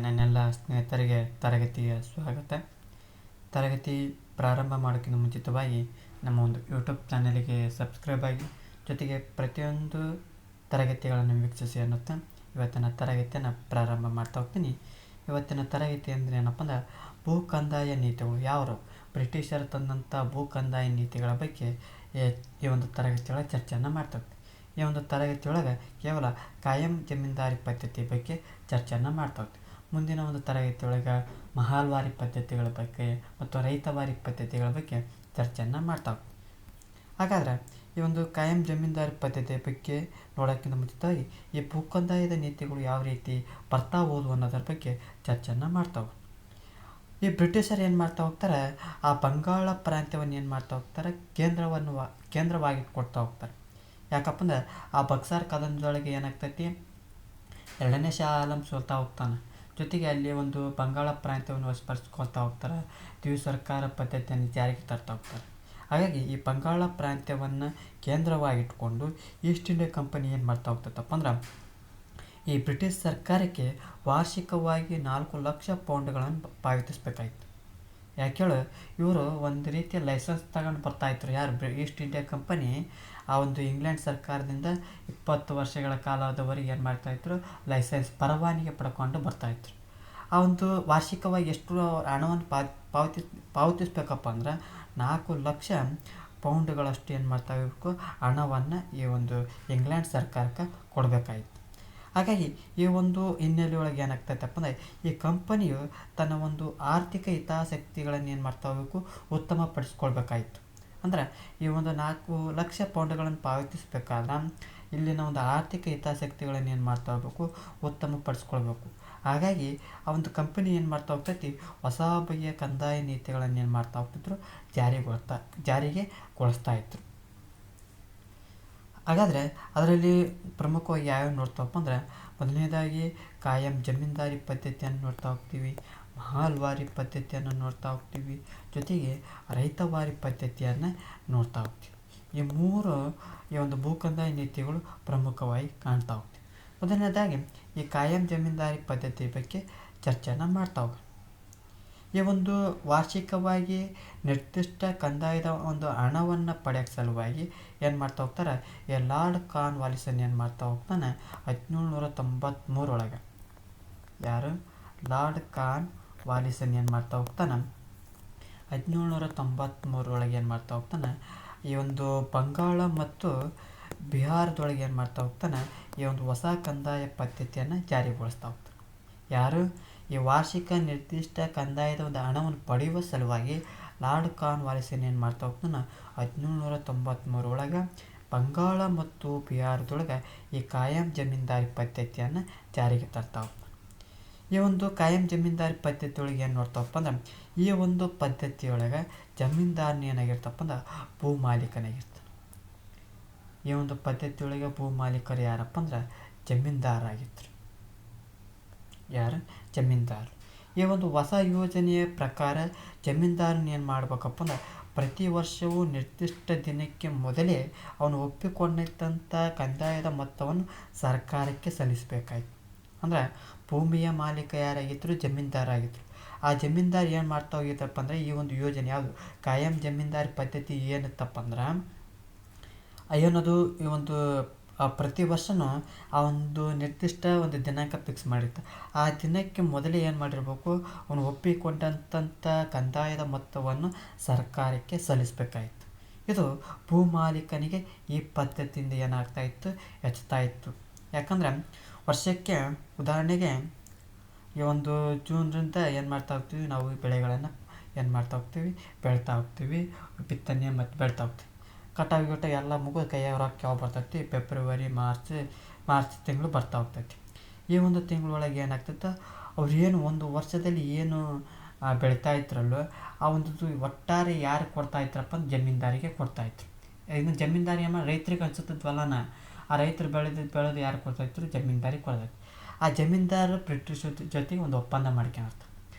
ನನ್ನೆಲ್ಲ ಸ್ನೇಹಿತರಿಗೆ ತರಗತಿಯ ಸ್ವಾಗತ. ತರಗತಿ ಪ್ರಾರಂಭ ಮಾಡೋಕ್ಕಿಂತ ಮುಂಚಿತವಾಗಿ ನಮ್ಮ ಒಂದು ಯೂಟ್ಯೂಬ್ ಚಾನಲಿಗೆ ಸಬ್ಸ್ಕ್ರೈಬ್ ಆಗಿ, ಜೊತೆಗೆ ಪ್ರತಿಯೊಂದು ತರಗತಿಗಳನ್ನು ವೀಕ್ಷಿಸಿ ಅನ್ನುತ್ತಾ ಇವತ್ತಿನ ತರಗತಿಯನ್ನು ಪ್ರಾರಂಭ ಮಾಡ್ತಾ ಹೋಗ್ತೀನಿ. ಇವತ್ತಿನ ತರಗತಿ ಅಂದರೆ ಏನಪ್ಪ ಅಂದ್ರೆ ಭೂ ಕಂದಾಯ ನೀತಿಗಳು. ಯಾರು ಬ್ರಿಟಿಷರು ತಂದಂಥ ಭೂ ಕಂದಾಯ ನೀತಿಗಳ ಬಗ್ಗೆ ಈ ಒಂದು ತರಗತಿಯೊಳಗೆ ಚರ್ಚೆಯನ್ನು ಮಾಡ್ತಾ ಹೋಗ್ತೀವಿ. ಈ ಒಂದು ತರಗತಿಯೊಳಗೆ ಕೇವಲ ಕಾಯಂ ಜಮೀನ್ದಾರಿ ಪದ್ಧತಿ ಬಗ್ಗೆ ಚರ್ಚೆಯನ್ನು ಮಾಡ್ತಾ ಹೋಗ್ತೀವಿ. ಮುಂದಿನ ಒಂದು ತರಗತಿಯೊಳಗೆ ಮಹಲ್ವಾರಿ ಪದ್ಧತಿಗಳ ಬಗ್ಗೆ ಮತ್ತು ರೈತವಾರಿ ಪದ್ಧತಿಗಳ ಬಗ್ಗೆ ಚರ್ಚೆಯನ್ನು ಮಾಡ್ತಾ ಹೋಗ್ತೀವಿ. ಹಾಗಾದರೆ ಈ ಒಂದು ಕಾಯಂ ಜಮೀನ್ದಾರಿ ಪದ್ಧತಿಯ ಬಗ್ಗೆ ನೋಡೋಕ್ಕಿಂತ ಮುಂಚಿತವಾಗಿ ಈ ಭೂ ಕಂದಾಯದ ನೀತಿಗಳು ಯಾವ ರೀತಿ ಬರ್ತಾ ಹೋದವು ಅನ್ನೋದ್ರ ಬಗ್ಗೆ ಚರ್ಚೆಯನ್ನು ಮಾಡ್ತಾವೆ. ಈ ಬ್ರಿಟಿಷರು ಏನು ಮಾಡ್ತಾ ಹೋಗ್ತಾರೆ, ಆ ಬಂಗಾಳ ಪ್ರಾಂತ್ಯವನ್ನು ಏನು ಮಾಡ್ತಾ ಹೋಗ್ತಾರೆ, ಕೇಂದ್ರವಾಗಿ ಕೊಡ್ತಾ ಹೋಗ್ತಾರೆ. ಯಾಕಪ್ಪ ಅಂದ್ರೆ ಆ ಬಕ್ಸಾರ್ ಕದನದೊಳಗೆ ಏನಾಗ್ತೈತಿ, ಎರಡನೇ ಶಾ ಆಲಂ ಸೋಲ್ತಾ ಹೋಗ್ತಾನೆ. ಜೊತೆಗೆ ಅಲ್ಲಿ ಒಂದು ಬಂಗಾಳ ಪ್ರಾಂತ್ಯವನ್ನು ವಶಪಡಿಸ್ಕೊಳ್ತಾ ಹೋಗ್ತಾರೆ. ದ್ವಿಸರ್ಕಾರ ಪದ್ಧತಿಯನ್ನು ಜಾರಿಗೆ ತರ್ತಾ ಹೋಗ್ತಾರೆ. ಹಾಗಾಗಿ ಈ ಬಂಗಾಳ ಪ್ರಾಂತ್ಯವನ್ನು ಕೇಂದ್ರವಾಗಿಟ್ಕೊಂಡು ಈಸ್ಟ್ ಇಂಡಿಯಾ ಕಂಪನಿ ಏನು ಮಾಡ್ತಾ ಹೋಗ್ತೈತಪ್ಪ ಅಂದ್ರೆ ಈ ಬ್ರಿಟಿಷ್ ಸರ್ಕಾರಕ್ಕೆ ವಾರ್ಷಿಕವಾಗಿ 4 ಲಕ್ಷ ಪೌಂಡ್ಗಳನ್ನು ಪಾವತಿಸಬೇಕಾಯಿತು. ಯಾಕೇಳು, ಇವರು ಒಂದು ರೀತಿಯ ಲೈಸೆನ್ಸ್ ತಗೊಂಡು ಬರ್ತಾಯಿದ್ರು. ಯಾರು ಈಸ್ಟ್ ಇಂಡಿಯಾ ಕಂಪನಿ ಆ ಒಂದು ಇಂಗ್ಲೆಂಡ್ ಸರ್ಕಾರದಿಂದ 20 ವರ್ಷಗಳ ಕಾಲದವರೆಗೆ ಏನು ಮಾಡ್ತಾಯಿದ್ರು, ಲೈಸೆನ್ಸ್ ಪರವಾನಿಗೆ ಪಡ್ಕೊಂಡು ಬರ್ತಾಯಿದ್ರು. ಆ ಒಂದು ವಾರ್ಷಿಕವಾಗಿ ಎಷ್ಟು ಹಣವನ್ನು ಪಾವತಿಸ್ಬೇಕಪ್ಪ ಅಂದ್ರೆ 4 ಲಕ್ಷ ಪೌಂಡ್ಗಳಷ್ಟು ಏನು ಮಾಡ್ತಾಯಿರ್ಬೇಕು, ಹಣವನ್ನು ಈ ಒಂದು ಇಂಗ್ಲೆಂಡ್ ಸರ್ಕಾರಕ್ಕೆ ಕೊಡಬೇಕಾಯಿತು. ಹಾಗಾಗಿ ಈ ಒಂದು ಹಿನ್ನೆಲೆಯೊಳಗೆ ಏನಾಗ್ತೈತಪ್ಪ ಅಂದರೆ ಈ ಕಂಪನಿಯು ತನ್ನ ಒಂದು ಆರ್ಥಿಕ ಹಿತಾಸಕ್ತಿಗಳನ್ನು ಏನು ಮಾಡ್ತಾ ಹೋಗಬೇಕು, ಉತ್ತಮಪಡಿಸ್ಕೊಳ್ಬೇಕಾಯಿತು. ಅಂದ್ರೆ ಈ ಒಂದು 4 ಲಕ್ಷ ಪೌಂಡ್ಗಳನ್ನು ಪಾವತಿಸಬೇಕಾದ್ರೆ ಇಲ್ಲಿನ ಒಂದು ಆರ್ಥಿಕ ಹಿತಾಸಕ್ತಿಗಳನ್ನು ಏನು ಮಾಡ್ತಾ ಹೋಗಬೇಕು, ಉತ್ತಮಪಡಿಸ್ಕೊಳ್ಬೇಕು. ಹಾಗಾಗಿ ಆ ಒಂದು ಕಂಪನಿ ಏನು ಮಾಡ್ತಾ ಹೋಗ್ತೈತಿ, ಹೊಸ ಬಗೆಯ ಕಂದಾಯ ನೀತಿಗಳನ್ನು ಏನು ಮಾಡ್ತಾ ಹೋಗ್ತಿದ್ರು, ಜಾರಿಗೆ ಗೊಳಿಸ್ತಾ ಇದ್ರು. ಹಾಗಾದರೆ ಅದರಲ್ಲಿ ಪ್ರಮುಖವಾಗಿ ಯಾವ್ಯಾವ ನೋಡ್ತಾವಪ್ಪ ಅಂದ್ರೆ ಮೊದಲನೇದಾಗಿ ಕಾಯಂ ಜಮೀನ್ದಾರಿ ಪದ್ಧತಿಯನ್ನು ನೋಡ್ತಾ ಹೋಗ್ತೀವಿ, ಮಹಲ್ವಾರಿ ಪದ್ಧತಿಯನ್ನು ನೋಡ್ತಾ ಹೋಗ್ತೀವಿ, ಜೊತೆಗೆ ರೈತವಾರಿ ಪದ್ಧತಿಯನ್ನು ನೋಡ್ತಾ ಹೋಗ್ತೀವಿ. ಈ ಮೂರು ಈ ಒಂದು ಭೂ ಕಂದಾಯ ನೀತಿಗಳು ಪ್ರಮುಖವಾಗಿ ಕಾಣ್ತಾ ಹೋಗ್ತೀವಿ. ಮೊದಲನೇದಾಗಿ ಈ ಕಾಯಂ ಜಮೀನ್ದಾರಿ ಪದ್ಧತಿ ಬಗ್ಗೆ ಚರ್ಚೆಯನ್ನು ಮಾಡ್ತಾ ಹೋಗೋಣ. ಈ ಒಂದು ವಾರ್ಷಿಕವಾಗಿ ನಿರ್ದಿಷ್ಟ ಕಂದಾಯದ ಒಂದು ಹಣವನ್ನು ಪಡೆಯೋಕ್ಕೆ ಸಲುವಾಗಿ ಏನು ಮಾಡ್ತಾ ಹೋಗ್ತಾರೆ, ಈ ಲಾರ್ಡ್ ಕಾರ್ನ್ ವಾಲಿಸನ್ ಏನು ಮಾಡ್ತಾ ಹೋಗ್ತಾನೆ 1793 ಒಳಗೆ. ಯಾರು ಲಾರ್ಡ್ ಕಾರ್ನ್ ವಾಲಿಸನ್ ಏನು ಮಾಡ್ತಾ ಹೋಗ್ತಾನೆ 1793 ಒಳಗೆ ಏನು ಮಾಡ್ತಾ ಹೋಗ್ತಾನೆ, ಈ ಒಂದು ಬಂಗಾಳ ಮತ್ತು ಬಿಹಾರದೊಳಗೆ ಏನು ಮಾಡ್ತಾ ಹೋಗ್ತಾನೆ, ಈ ಒಂದು ಹೊಸ ಕಂದಾಯ ಪದ್ಧತಿಯನ್ನು ಜಾರಿಗೊಳಿಸ್ತಾ ಹೋಗ್ತಾನೆ. ಯಾರು ಈ ವಾರ್ಷಿಕ ನಿರ್ದಿಷ್ಟ ಕಂದಾಯದ ಒಂದು ಹಣವನ್ನು ಪಡೆಯುವ ಸಲುವಾಗಿ ಲಾರ್ಡ್ ಕಾರ್ನ್ ವಾಲಿಸನ್ ಏನು ಮಾಡ್ತಾ ಹೋಗ್ತಾನೆ 1793 ಒಳಗೆ ಬಂಗಾಳ ಮತ್ತು ಬಿಹಾರದೊಳಗೆ ಈ ಕಾಯಂ ಜಮೀನ್ದಾರಿ ಪದ್ಧತಿಯನ್ನು ಜಾರಿಗೆ ತರ್ತಾ ಹೋಗ್ತಾನೆ. ಈ ಒಂದು ಕಾಯಂ ಜಮೀನ್ದಾರಿ ಪದ್ಧತಿಯೊಳಗೆ ಏನು ನೋಡ್ತಾವಪ್ಪ ಅಂದ್ರೆ ಈ ಒಂದು ಪದ್ಧತಿಯೊಳಗೆ ಜಮೀನ್ದಾರನ ಏನಾಗಿರ್ತಪ್ಪ ಅಂದ್ರೆ ಭೂ ಮಾಲೀಕನಾಗಿರ್ತಾನೆ. ಈ ಒಂದು ಪದ್ಧತಿಯೊಳಗೆ ಭೂ ಮಾಲೀಕರು ಯಾರಪ್ಪ ಅಂದ್ರೆ ಜಮೀನ್ದಾರರಾಗಿದ್ರು. ಯಾರು ಜಮೀನ್ದಾರ್. ಈ ಒಂದು ಹೊಸ ಯೋಜನೆಯ ಪ್ರಕಾರ ಜಮೀನ್ದಾರನ ಏನು ಮಾಡ್ಬೇಕಪ್ಪ ಅಂದ್ರೆ ಪ್ರತಿ ವರ್ಷವೂ ನಿರ್ದಿಷ್ಟ ದಿನಕ್ಕೆ ಮೊದಲೇ ಅವನು ಒಪ್ಪಿಕೊಂಡಂಥ ಕಂದಾಯದ ಮೊತ್ತವನ್ನು ಸರ್ಕಾರಕ್ಕೆ ಸಲ್ಲಿಸಬೇಕಾಯ್ತು. ಅಂದರೆ ಭೂಮಿಯ ಮಾಲೀಕ ಯಾರಾಗಿದ್ದರು, ಜಮೀನ್ದಾರಾಗಿದ್ದರು. ಆ ಜಮೀನ್ದಾರ್ ಏನು ಮಾಡ್ತಾ ಹೋಗಿದ್ದಪ್ಪ ಅಂದರೆ ಈ ಒಂದು ಯೋಜನೆ ಯಾವುದು ಕಾಯಂ ಜಮೀನ್ದಾರಿ ಪದ್ಧತಿ ಏನಿತ್ತಪ್ಪ ಅಂದ್ರೆ ಏನದು ಈ ಒಂದು ಪ್ರತಿ ವರ್ಷವೂ ಆ ಒಂದು ನಿರ್ದಿಷ್ಟ ಒಂದು ದಿನಾಂಕ ಫಿಕ್ಸ್ ಮಾಡಿರ್ತ. ಆ ದಿನಕ್ಕೆ ಮೊದಲೇ ಏನು ಮಾಡಿರಬೇಕು, ಅವನು ಒಪ್ಪಿಕೊಂಡಂಥ ಕಂದಾಯದ ಮೊತ್ತವನ್ನು ಸರ್ಕಾರಕ್ಕೆ ಸಲ್ಲಿಸಬೇಕಾಯಿತು. ಇದು ಭೂ ಮಾಲೀಕನಿಗೆ ಈ ಪದ್ಧತಿಯಿಂದ ಏನಾಗ್ತಾ ಇತ್ತು, ಹೆಚ್ಚುತ್ತಾ ಇತ್ತು. ಯಾಕಂದರೆ ವರ್ಷಕ್ಕೆ ಉದಾಹರಣೆಗೆ ಈ ಒಂದು ಜೂನ್ರಿಂದ ಏನು ಮಾಡ್ತಾ ಹೋಗ್ತೀವಿ, ನಾವು ಬೆಳೆಗಳನ್ನು ಏನು ಮಾಡ್ತಾ ಹೋಗ್ತೀವಿ, ಬೆಳ್ತಾ ಹೋಗ್ತೀವಿ, ಬಿತ್ತನೆ ಮತ್ತು ಬೆಳ್ತಾ ಹೋಗ್ತೀವಿ. ಕಟಾವು ಗಿಟ ಎಲ್ಲ ಮುಗಿದು ಕೈಯಾಗ ರೊಕ್ಕ ಯಾವ ಬರ್ತೈತಿ, ಫೆಬ್ರವರಿ ಮಾರ್ಚ್ ತಿಂಗಳು ಬರ್ತಾ ಹೋಗ್ತೈತಿ. ಈ ಒಂದು ತಿಂಗಳೊಳಗೆ ಏನಾಗ್ತೈತೆ, ಅವ್ರು ಏನು ಒಂದು ವರ್ಷದಲ್ಲಿ ಏನು ಬೆಳೀತಾ ಇದ್ರಲ್ಲೋ ಆ ಒಂದು ಒಟ್ಟಾರೆ ಯಾರು ಕೊಡ್ತಾ ಇದ್ರಪ್ಪ ಅಂದ್ರೆ ಜಮೀನ್ದಾರಿಗೆ ಕೊಡ್ತಾಯಿದ್ರು. ಇನ್ನು ಜಮೀನ್ದಾರಿ ರೈತರಿಗೆ ಅನ್ಸುತ್ತಿದ್ವಲ್ಲನ, ಆ ರೈತರು ಬೆಳೆದು ಯಾರು ಕೊಡ್ತಾಯಿದ್ರು, ಜಮೀನ್ದಾರಿಗೆ ಕೊಡ್ತಾಯಿದ್ರು. ಆ ಜಮೀನ್ದಾರರು ಬ್ರಿಟಿಷ್ ಜೊತೆಗೆ ಒಂದು ಒಪ್ಪಂದ ಮಾಡ್ಕೊಂಡಿರ್ತಾರೆ.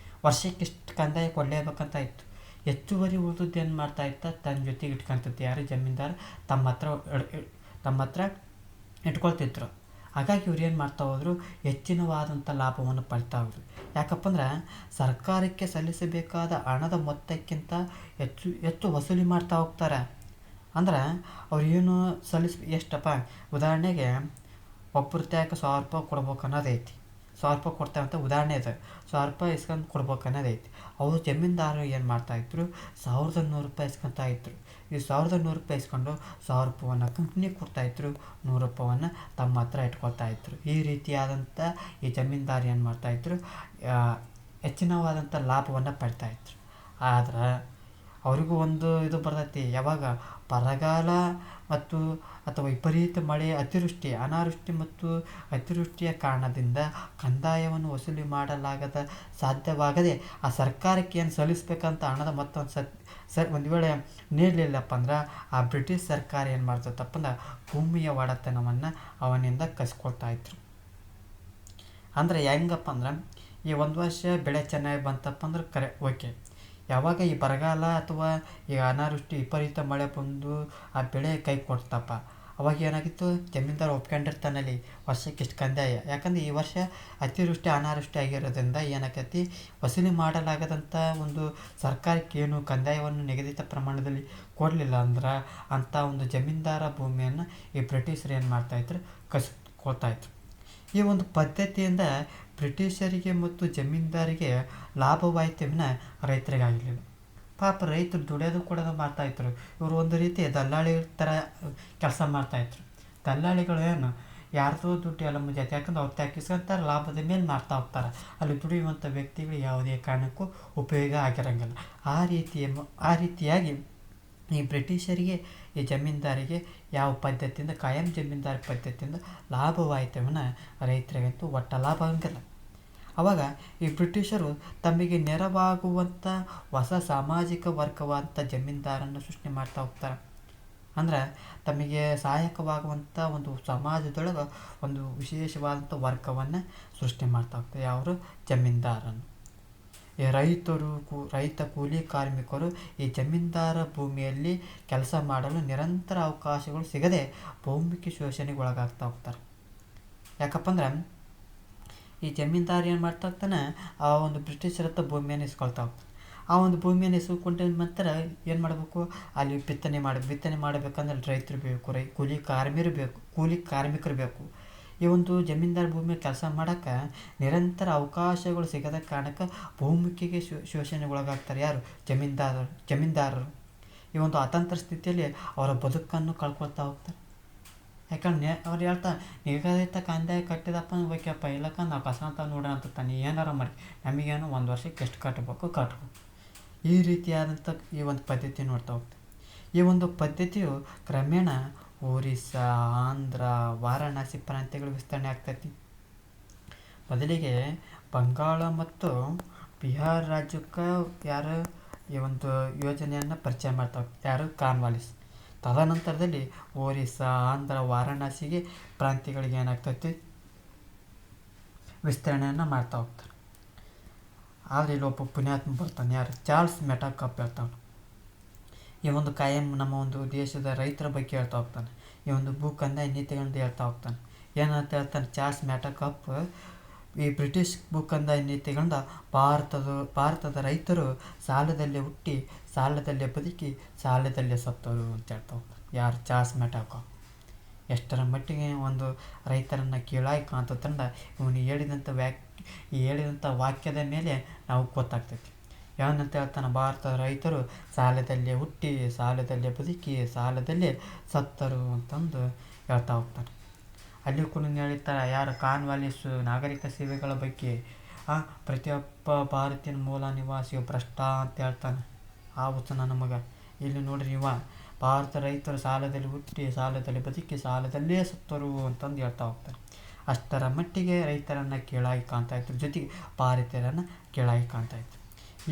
ವರ್ಷಕ್ಕೆ ಇಷ್ಟು ಕಂದಾಯ ಕೊಡಲೇಬೇಕಂತ ಇತ್ತು. ಹೆಚ್ಚುವರಿ ಉಳಿದದ್ದು ಏನು ಮಾಡ್ತಾ ಇತ್ತ, ತನ್ನ ಜೊತೆಗೆ ಇಟ್ಕೊಂತಿತ್ತು. ಯಾರು ಜಮೀನ್ದಾರ ತಮ್ಮ ಹತ್ರ ಇಟ್ಕೊಳ್ತಿದ್ರು. ಹಾಗಾಗಿ ಇವ್ರು ಏನು ಮಾಡ್ತಾ ಹೋದ್ರು, ಹೆಚ್ಚಿನವಾದಂಥ ಲಾಭವನ್ನು ಪಡಿತಾ ಹೋದ್ರು. ಯಾಕಪ್ಪ ಅಂದ್ರೆ ಸರ್ಕಾರಕ್ಕೆ ಸಲ್ಲಿಸಬೇಕಾದ ಹಣದ ಮೊತ್ತಕ್ಕಿಂತ ಹೆಚ್ಚು ಹೆಚ್ಚು ವಸೂಲಿ ಮಾಡ್ತಾ ಹೋಗ್ತಾರೆ. ಅಂದ್ರೆ ಅವ್ರು ಏನು ಎಷ್ಟಪ್ಪ, ಉದಾಹರಣೆಗೆ ಒಬ್ಬರು ತ್ಯಾಕ 1000 ರೂಪಾಯಿ ಕೊಡ್ಬೇಕು ಅನ್ನೋದೈತಿ, 1000 ರೂಪಾಯಿ ಕೊಡ್ತಾವಂತ ಉದಾಹರಣೆ ಇದೆ. 1000 ರೂಪಾಯಿ ಇಸ್ಕೊಂಡು ಕೊಡ್ಬೇಕು ಅನ್ನೋದೈತಿ. ಅವರು ಜಮೀನ್ದಾರರು ಏನು ಮಾಡ್ತಾಯಿದ್ರು, 1100 ರೂಪಾಯಿ ಇಸ್ಕೊತಾ ಇದ್ರು. ಈ 1100 ರೂಪಾಯಿ ಇಸ್ಕೊಂಡು 1000 ರೂಪಾಯಿಯನ್ನು ಕಂಪ್ನಿಗೆ ಕೊಡ್ತಾಯಿದ್ರು, 100 ರೂಪಾಯಿಯನ್ನು ತಮ್ಮ ಹತ್ರ ಇಟ್ಕೊಳ್ತಾಯಿದ್ರು. ಈ ರೀತಿಯಾದಂಥ ಈ ಜಮೀನ್ದಾರು ಏನು ಮಾಡ್ತಾಯಿದ್ರು, ಹೆಚ್ಚಿನವಾದಂಥ ಲಾಭವನ್ನು ಪಡ್ತಾಯಿದ್ರು. ಆದ್ರೆ ಅವರಿಗೂ ಒಂದು ಇದು ಬರ್ತೈತಿ, ಯಾವಾಗ ಬರಗಾಲ ಮತ್ತು ಅಥವಾ ವಿಪರೀತ ಮಳೆ, ಅತಿವೃಷ್ಟಿ, ಅನಾವೃಷ್ಟಿ ಮತ್ತು ಅತಿವೃಷ್ಟಿಯ ಕಾರಣದಿಂದ ಕಂದಾಯವನ್ನು ವಸೂಲಿ ಮಾಡಲಾಗದ ಸಾಧ್ಯವಾಗದೆ ಆ ಸರ್ಕಾರಕ್ಕೆ ಏನು ಸಲ್ಲಿಸ್ಬೇಕಂತ ಹಣದ ಮೊತ್ತ ಒಂದು ವೇಳೆ ನೀಡಲಿಲ್ಲಪ್ಪ ಅಂದ್ರೆ ಆ ಬ್ರಿಟಿಷ್ ಸರ್ಕಾರ ಏನು ಮಾಡ್ತೈತಪ್ಪ ಅಂದ್ರೆ ಭೂಮಿಯ ಒಡೆತನವನ್ನು ಅವನಿಂದ ಕಸ್ಕೊಳ್ತಾ ಇದ್ರು. ಅಂದರೆ ಹೆಂಗಪ್ಪ ಅಂದ್ರೆ ಈ ಒಂದು ವರ್ಷ ಬೆಳೆ ಚೆನ್ನಾಗಿ ಬಂತಪ್ಪ ಅಂದ್ರೆ ಓಕೆ. ಯಾವಾಗ ಈ ಬರಗಾಲ ಅಥವಾ ಈ ಅನಾವೃಷ್ಟಿ ವಿಪರೀತ ಮಳೆ ಬಂದು ಆ ಬೆಳೆ ಕೈ ಕೊಡ್ತಪ್ಪ, ಅವಾಗ ಏನಾಗಿತ್ತು, ಜಮೀನ್ದಾರ ಒಪ್ಕೊಂಡಿರ್ತಾನಲ್ಲಿ ವರ್ಷಕ್ಕೆ ಇಷ್ಟು ಕಂದಾಯ. ಯಾಕಂದ್ರೆ ಈ ವರ್ಷ ಅತಿವೃಷ್ಟಿ ಅನಾವೃಷ್ಟಿ ಆಗಿರೋದ್ರಿಂದ ಏನಾಕೈತಿ, ವಸೂಲಿ ಮಾಡಲಾಗದಂಥ ಒಂದು ಸರ್ಕಾರಕ್ಕೆ ಏನು ಕಂದಾಯವನ್ನು ನಿಗದಿತ ಪ್ರಮಾಣದಲ್ಲಿ ಕೊಡಲಿಲ್ಲ ಅಂದ್ರೆ ಅಂಥ ಒಂದು ಜಮೀನ್ದಾರ ಭೂಮಿಯನ್ನು ಈ ಬ್ರಿಟಿಷರು ಏನು ಮಾಡ್ತಾಯಿದ್ರು, ಕಸ್ಕೊಳ್ತಾಯಿದ್ರು. ಈ ಒಂದು ಪದ್ಧತಿಯಿಂದ ಬ್ರಿಟಿಷರಿಗೆ ಮತ್ತು ಜಮೀನ್ದಾರಿಗೆ ಲಾಭವಾಯಿತು ವಿನ ರೈತರಿಗಾಗಲಿಲ್ಲ. ಪಾಪ ರೈತರು ದುಡಿಯೋದು ಕೂಡ ಮಾಡ್ತಾಯಿದ್ರು. ಇವರು ಒಂದು ರೀತಿ ದಲ್ಲಾಳಿ ಥರ ಕೆಲಸ ಮಾಡ್ತಾಯಿದ್ರು. ದಲ್ಲಾಳಿಗಳು ಏನು, ಯಾರ್ದೋ ದುಡ್ಡು ಎಲ್ಲ ಮುಂಜಾನೆ ಯಾಕಂದ್ರೆ ಅವ್ರು ತ್ಯಾಕಿಸ್ಕೊಂತಾರೆ, ಲಾಭದ ಮೇಲೆ ಮಾಡ್ತಾ ಹೋಗ್ತಾರೆ. ಅಲ್ಲಿ ದುಡಿಯುವಂಥ ವ್ಯಕ್ತಿಗಳು ಯಾವುದೇ ಕಾರಣಕ್ಕೂ ಉಪಯೋಗ ಆಗಿರೋಂಗಿಲ್ಲ. ಆ ರೀತಿಯಾಗಿ ಈ ಬ್ರಿಟಿಷರಿಗೆ ಈ ಜಮೀನ್ದಾರಿಗೆ ಯಾವ ಪದ್ಧತಿಯಿಂದ, ಕಾಯಂ ಜಮೀನ್ದಾರಿ ಪದ್ಧತಿಯಿಂದ ಲಾಭವಾಯಿತು ವಿನ ರೈತರಿಗಂತೂ ಒಟ್ಟ ಲಾಭ ಆಗಂಗಿಲ್ಲ. ಆವಾಗ ಈ ಬ್ರಿಟಿಷರು ತಮಗೆ ನೆರವಾಗುವಂಥ ಹೊಸ ಸಾಮಾಜಿಕ ವರ್ಗವಾದಂಥ ಜಮೀನ್ದಾರನ್ನು ಸೃಷ್ಟಿ ಮಾಡ್ತಾ ಹೋಗ್ತಾರೆ. ಅಂದ್ರೆ ತಮಗೆ ಸಹಾಯಕವಾಗುವಂಥ ಒಂದು ಸಮಾಜದೊಳಗೆ ಒಂದು ವಿಶೇಷವಾದಂಥ ವರ್ಗವನ್ನು ಸೃಷ್ಟಿ ಮಾಡ್ತಾ ಹೋಗ್ತಾರೆ. ಯಾರು, ಜಮೀನ್ದಾರನ್ನು. ಈ ರೈತ ಕೂಲಿ ಕಾರ್ಮಿಕರು ಈ ಜಮೀನ್ದಾರ ಭೂಮಿಯಲ್ಲಿ ಕೆಲಸ ಮಾಡಲು ನಿರಂತರ ಅವಕಾಶಗಳು ಸಿಗದೆ ಭೌಮಿಕ ಶೋಷಣೆಗೆ ಒಳಗಾಗ್ತಾ ಹೋಗ್ತಾರೆ. ಯಾಕಪ್ಪ ಅಂದ್ರೆ ಈ ಜಮೀನ್ದಾರ ಏನು ಮಾಡ್ತಾ ಹೋಗ್ತಾನೆ, ಆ ಒಂದು ಬ್ರಿಟಿಷರ ಹತ್ರ ಭೂಮಿಯನ್ನು ಇಸ್ಕೊಳ್ತಾ ಹೋಗ್ತಾನೆ. ಆ ಒಂದು ಭೂಮಿಯನ್ನು ಇಸ್ಕೊಂಡ ನಂತರ ಏನು ಮಾಡಬೇಕು, ಅಲ್ಲಿ ಬಿತ್ತನೆ ಮಾಡಬೇಕಂದ್ರೆ ರೈತರು ಬೇಕು, ಕೂಲಿ ಕಾರ್ಮಿಕರು ಬೇಕು. ಈ ಒಂದು ಜಮೀನ್ದಾರ ಭೂಮಿ ಕೆಲಸ ಮಾಡೋಕ್ಕೆ ನಿರಂತರ ಅವಕಾಶಗಳು ಸಿಗದ ಕಾರಣಕ್ಕೆ ಭೂಮಿಕೆಗೆ ಶೋಷಣೆಗೆ ಒಳಗಾಗ್ತಾರೆ. ಯಾರು, ಜಮೀನ್ದಾರರು. ಈ ಒಂದು ಅತಂತ್ರ ಸ್ಥಿತಿಯಲ್ಲಿ ಅವರ ಬದುಕನ್ನು ಕಳ್ಕೊಳ್ತಾ ಹೋಗ್ತಾರೆ. ಯಾಕಂದ್ರೆ ಅವ್ರು ಹೇಳ್ತಾರೆ, ನಿಗದಿತ ಕಂದಾಯ ಕಟ್ಟಿದಪ್ಪ ಬೇಕಪ್ಪ, ಇಲ್ಲಕ್ಕ ನಾವು ಕಸಂತ ನೋಡೋಣ ಅಂತ ತಾನೆ, ಏನಾರ ಮಾಡಿ ನಮಗೇನು ಒಂದು ವರ್ಷಕ್ಕೆ ಎಷ್ಟು ಕಟ್ಟಬೇಕು. ಈ ರೀತಿಯಾದಂಥ ಈ ಒಂದು ಪದ್ಧತಿ ನೋಡ್ತಾ ಹೋಗ್ತಾರೆ. ಈ ಒಂದು ಪದ್ಧತಿಯು ಕ್ರಮೇಣ ಒರಿಸ್ಸಾ, ಆಂಧ್ರ, ವಾರಣಾಸಿ ಪ್ರಾಂತ್ಯಗಳು ವಿಸ್ತರಣೆ ಆಗ್ತೈತಿ. ಮೊದಲಿಗೆ ಬಂಗಾಳ ಮತ್ತು ಬಿಹಾರ ರಾಜ್ಯಕ್ಕೆ ಯಾರು ಈ ಒಂದು ಯೋಜನೆಯನ್ನು ಪರಿಚಯ ಮಾಡ್ತಾ ಹೋಗ್ತಾರೆ, ಯಾರು, ಕಾರ್ನ್ವಾಲಿಸ್. ತದನಂತರದಲ್ಲಿ ಒರಿಸ್ಸಾ, ಆಂಧ್ರ, ವಾರಣಾಸಿಗೆ ಪ್ರಾಂತ್ಯಗಳಿಗೆ ಏನಾಗ್ತೈತಿ, ವಿಸ್ತರಣೆಯನ್ನು ಮಾಡ್ತಾ ಹೋಗ್ತಾರೆ. ಆದರೆ ಇಲ್ಲೊಬ್ಬ ಪುಣ್ಯಾತ್ಮ ಬರ್ತಾನೆ, ಯಾರು, ಚಾರ್ಲ್ಸ್ ಮೆಟಾಕಪ್ ಹೇಳ್ತಾನೆ. ಈ ಒಂದು ಕಾಯಂ ನಮ್ಮ ಒಂದು ದೇಶದ ರೈತರ ಬಗ್ಗೆ ಹೇಳ್ತಾ ಹೋಗ್ತಾನೆ. ಈ ಒಂದು ಕಂದಾಯ ನೀತಿಗಳನ್ನು ಹೇಳ್ತಾ ಹೋಗ್ತಾನೆ. ಏನಂತ ಹೇಳ್ತಾನೆ ಚಾರ್ಲ್ಸ್ ಮೆಟಾಕಪ್, ಈ ಬ್ರಿಟಿಷ್ ಕಂದಾಯ ನೀತಿಗಳಿಂದ ಭಾರತದ ರೈತರು ಸಾಲದಲ್ಲೇ ಹುಟ್ಟಿ, ಸಾಲದಲ್ಲೇ ಬದುಕಿ, ಸಾಲದಲ್ಲೇ ಸತ್ತರು ಅಂತ ಹೇಳ್ತಾ ಹೋಗ್ತಾರೆ. ಯಾರು, ಚಾರ್ಲ್ಸ್ ಮೆಟಾಕಪ್. ಎಷ್ಟರ ಮಟ್ಟಿಗೆ ಒಂದು ರೈತರನ್ನು ಕೀಳಾಗಿ ಕಾಣ್ತಂದ ಇವನು ಹೇಳಿದಂಥ ವಾಕ್ಯದ ಮೇಲೆ ನಾವು ಗೊತ್ತಾಗ್ತೈತಿ. ಯಾವನಂತ ಹೇಳ್ತಾನೆ, ಭಾರತದ ರೈತರು ಸಾಲದಲ್ಲೇ ಹುಟ್ಟಿ, ಸಾಲದಲ್ಲೇ ಬದುಕಿ, ಸಾಲದಲ್ಲೇ ಸತ್ತರು ಅಂತಂದು ಹೇಳ್ತಾ ಹೋಗ್ತಾನೆ. ಅಲ್ಲಿ ಕೂಡ ಹೇಳ್ತಾರೆ, ಯಾರು, ಕಾರ್ನ್ವಾಲಿಸ್ ನಾಗರಿಕ ಸೇವೆಗಳ ಬಗ್ಗೆ ಪ್ರತಿಯೊಬ್ಬ ಭಾರತೀಯ ಮೂಲ ನಿವಾಸಿಯು ಭ್ರಷ್ಟ ಅಂತ ಹೇಳ್ತಾನೆ. ಆ ವಚನ ನಮಗೆ ಇಲ್ಲಿ ನೋಡ್ರಿ, ಭಾರತ ರೈತರು ಸಾಲದಲ್ಲಿ ಹುಟ್ಟಿ, ಸಾಲದಲ್ಲಿ ಬದುಕಿ, ಸಾಲದಲ್ಲೇ ಸತ್ತರು ಅಂತಂದು ಹೇಳ್ತಾ ಹೋಗ್ತಾರೆ. ಅಷ್ಟರ ಮಟ್ಟಿಗೆ ರೈತರನ್ನು ಕೀಳಾಗಿ ಕಾಣ್ತಾ ಇದ್ರು, ಜೊತೆಗೆ ಭಾರತೀಯರನ್ನು ಕೀಳಾಗಿ ಕಾಣ್ತಾ ಇದ್ರು.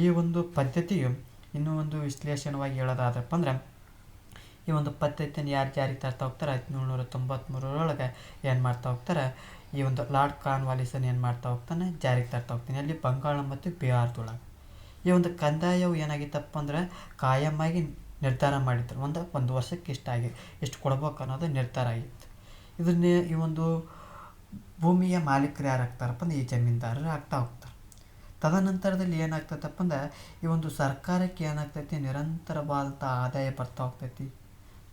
ಈ ಒಂದು ಪದ್ಧತಿಯು ಇನ್ನೂ ಒಂದು ವಿಶ್ಲೇಷಣವಾಗಿ ಹೇಳೋದಾದಪ್ಪ ಅಂದ್ರೆ, ಈ ಒಂದು ಪದ್ಧತಿಯನ್ನು ಯಾರು ಜಾರಿಗೆ ತರ್ತಾ ಹೋಗ್ತಾರೆ, 1793 ಏನು ಮಾಡ್ತಾ ಹೋಗ್ತಾರೆ, ಈ ಒಂದು ಲಾರ್ಡ್ ಕಾರ್ನ್ವಾಲಿಸನ್ ಏನು ಮಾಡ್ತಾ ಹೋಗ್ತಾನೆ, ಜಾರಿಗೆ ತರ್ತಾ ಹೋಗ್ತಾನೆ. ಅಲ್ಲಿ ಬಂಗಾಳ ಮತ್ತು ಬಿಹಾರದೊಳಗೆ ಈ ಒಂದು ಕಂದಾಯವು ಏನಾಗಿತ್ತಪ್ಪ ಅಂದ್ರೆ ಕಾಯಮಾಗಿ ನಿರ್ಧಾರ ಮಾಡಿದ್ರು. ಒಂದು ವರ್ಷಕ್ಕೆ ಇಷ್ಟು ಕೊಡ್ಬೇಕು ಅನ್ನೋದು ನಿರ್ಧಾರ ಆಗಿತ್ತು. ಈ ಒಂದು ಭೂಮಿಯ ಮಾಲೀಕರು ಯಾರು ಆಗ್ತಾರಪ್ಪ ಅಂದ್ರೆ ಈ ಜಮೀನ್ದಾರರು ಆಗ್ತಾ ಹೋಗ್ತಾರೆ. ತದನಂತರದಲ್ಲಿ ಏನಾಗ್ತೈತಪ್ಪ ಅಂದ್ರೆ ಈ ಒಂದು ಸರ್ಕಾರಕ್ಕೆ ಏನಾಗ್ತೈತಿ ನಿರಂತರವಾದಂಥ ಆದಾಯ ಬರ್ತಾ ಹೋಗ್ತೈತಿ.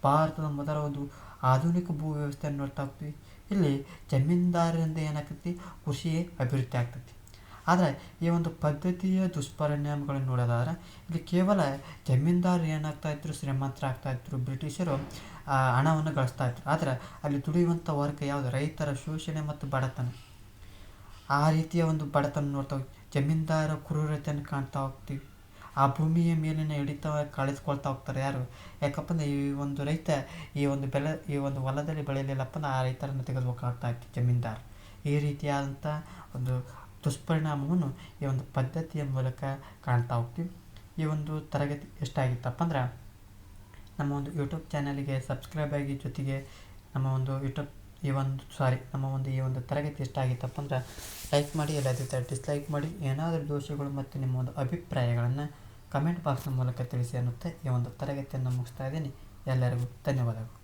ಭಾರತದ ಮೊದಲ ಒಂದು ಆಧುನಿಕ ಭೂ ವ್ಯವಸ್ಥೆಯನ್ನು ನೋಡ್ತಾ ಹೋಗ್ತೀವಿ. ಇಲ್ಲಿ ಜಮೀನ್ದಾರರಿಂದ ಏನಾಗ್ತೈತಿ ಕೃಷಿ ಅಭಿವೃದ್ಧಿ ಆಗ್ತೈತಿ. ಆದರೆ ಈ ಒಂದು ಪದ್ಧತಿಯ ದುಷ್ಪರಿಣಾಮಗಳನ್ನು ನೋಡೋದಾದ್ರೆ ಇಲ್ಲಿ ಕೇವಲ ಜಮೀನ್ದಾರರು ಏನಾಗ್ತಾಯಿದ್ರು ಶ್ರೀಮಂತರಾಗ್ತಾಯಿದ್ರು, ಬ್ರಿಟಿಷರು ಹಣವನ್ನು ಗಳಿಸ್ತಾಯಿದ್ರು. ಆದರೆ ಅಲ್ಲಿ ದುಡಿಯುವಂಥ ವರ್ಗ ಯಾವುದು ರೈತರ ಶೋಷಣೆ ಮತ್ತು ಬಡತನ, ಆ ರೀತಿಯ ಒಂದು ಬಡತನ ನೋಡ್ತಾ ಹೋಗ್ತೀವಿ. ಜಮೀನ್ದಾರ ಕ್ರೂರತೆಯನ್ನು ಕಾಣ್ತಾ ಹೋಗ್ತೀವಿ. ಆ ಭೂಮಿಯ ಮೇಲಿನ ಹಿಡಿತ ಕಳಿಸ್ಕೊಳ್ತಾ ಹೋಗ್ತಾರೆ ಯಾರು, ಯಾಕಪ್ಪ ಅಂದರೆ ಈ ಒಂದು ರೈತ ಈ ಒಂದು ಹೊಲದಲ್ಲಿ ಬೆಳೆಯಲಿಲ್ಲಪ್ಪ ಅಂದ್ರೆ ಆ ರೈತರನ್ನು ತೆಗೆದುಬೇಕಾಗ್ತಾ ಇತ್ತು ಜಮೀನ್ದಾರ. ಈ ರೀತಿಯಾದಂಥ ಒಂದು ದುಷ್ಪರಿಣಾಮವನ್ನು ಈ ಒಂದು ಪದ್ಧತಿಯ ಮೂಲಕ ಕಾಣ್ತಾ ಹೋಗ್ತೀವಿ. ಈ ಒಂದು ತರಗತಿ ಎಷ್ಟಾಗಿತ್ತಪ್ಪ ಅಂದ್ರೆ ನಮ್ಮ ಒಂದು ಯೂಟ್ಯೂಬ್ ಚಾನಲಿಗೆ ಸಬ್ಸ್ಕ್ರೈಬ್ ಆಗಿ, ಜೊತೆಗೆ ನಮ್ಮ ಒಂದು ಈ ಒಂದು ತರಗತಿ ಎಷ್ಟಾಗಿತ್ತಪ್ಪ ಅಂದ್ರೆ ಲೈಕ್ ಮಾಡಿ, ಇಲ್ಲದಿದ್ದರೆ ಡಿಸ್ಲೈಕ್ ಮಾಡಿ. ಏನಾದರೂ ದೋಷಗಳು ಮತ್ತು ನಿಮ್ಮ ಒಂದು ಅಭಿಪ್ರಾಯಗಳನ್ನು ಕಮೆಂಟ್ ಬಾಕ್ಸ್ನ ಮೂಲಕ ತಿಳಿಸಿ ಅನ್ನುತ್ತೆ ಈ ಒಂದು ತರಗತಿಯನ್ನು ಮುಗಿಸ್ತಾ ಇದ್ದೀನಿ. ಎಲ್ಲರಿಗೂ ಧನ್ಯವಾದಗಳು.